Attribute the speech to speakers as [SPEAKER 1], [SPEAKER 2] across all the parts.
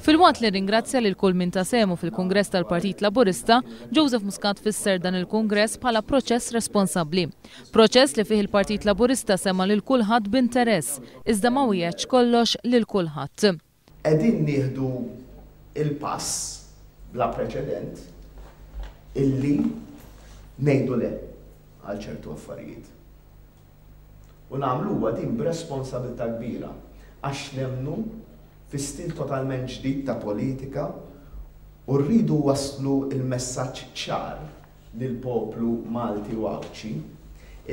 [SPEAKER 1] Filwaqt li ringrazzja lil kull min tasemu fil-Kungress tal-Partit Laburista, Joseph Muscat fisser dan il-Kungress bħala proċess responsabbli. Proċess li fih il-Partit Laburista sema lil kulħadd b'interess, iżda ma wieħedx kollox lil kulħadd.
[SPEAKER 2] Qegħdin nieħdu il-pass bla preċedent illi ngħidu le għal ċertu affarijiet. U nagħmluha din b'responsabilità kbira għax nemnu fi stil totalment ġdid ta' politika u rridu waslu il-messaġġ ċar lill-poplu Malti u Awċi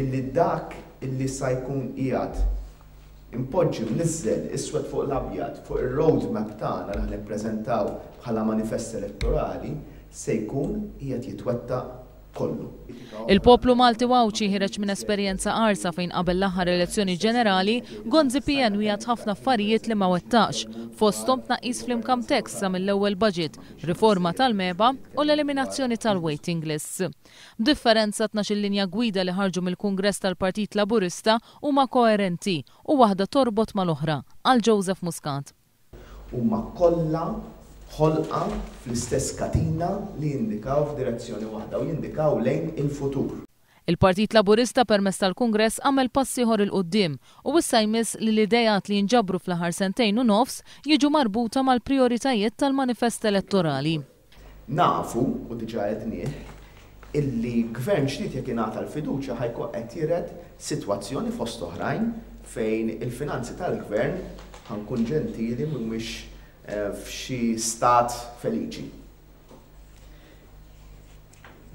[SPEAKER 2] illi dak illi sa jkun qiegħed impoġġi mniżżel iswed fuq l-abjad fuq ir-roadmap tagħna li nippreżentaw bħala manifest elettorali se jkun qiegħed jitwettaq kollu.
[SPEAKER 1] Il-poplu Malti u Awċi ħireġ minn esperjenza qarsa fejn qabel l-aħħar elezzjoni ġenerali Gonzi PN wieħed ħafna affarijiet li ma wettax, fosthom tnaqqis fl-income tax sa mill-ewwel budget, riforma tal-meba u l-eliminazzjoni tal-waiting lists. B'differenza 12 linja gwida li ħarġu mill-Kungress tal-Partit Laburista huma koerenti u waħda torbot mal-oħra għal Joseph Muscat.
[SPEAKER 2] Huma kollha ħolqa fl-istess katina li jindikaw f'direzzjoni waħda u jindikaw lejn il-futur.
[SPEAKER 1] Il-Partit Laburista permezz tal-Kungress għamel passi ieħor il-qudiem u issa jmiss li l-idejat li jinġabru fl-aħħar sentejn u nofs jiġu marbuta mal-prijoritajiet tal-manifest elettorali.
[SPEAKER 2] Nafu, u diġà qednieh, illi gvern ġdid jekk ingħata l-fiduċja ħajkun qed jired sitwazzjoni fost oħrajn fejn il-finanzi tal-gvern ħankun ġentili mhumiex f'xi stat feliċi.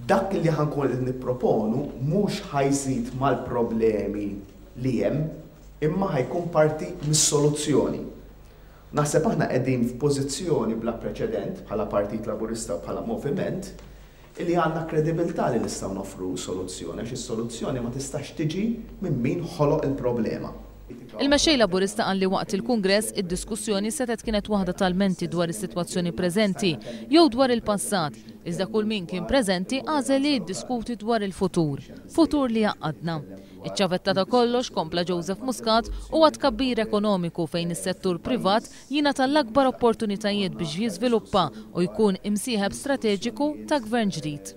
[SPEAKER 2] Dak li ħankun qed nipproponu mhux ħajżid mal-problemi li hemm, imma ħajkun parti mis-soluzzjoni. Naħseb aħna qegħdin f'pożizzjoni bla preċedent bħala Partit Laburista bħala moviment illi għandna kredibilità li nistgħu nofru soluzzjoni għax is-soluzzjoni ma tistax tiġi minn min ħoloq il-problema.
[SPEAKER 1] Il-mexxej Laburista qal li waqt il-Kungress id-diskussjoni setet kienet waħda tal-menti dwar is-sitwazzjoni preżenti jew dwar il-passat, iżda kull min kien preżenti għażel li jiddiskuti dwar il-futur, futur li jaqadna. Iċ-ċavetta ta' kollox kompla Joseph Muscat huwa tkabbir ekonomiku fejn is-settur privat jingħata l-akbar opportunitajiet biex jiżviluppa u jkun imsieħeb strateġiku ta' gvern ġdid.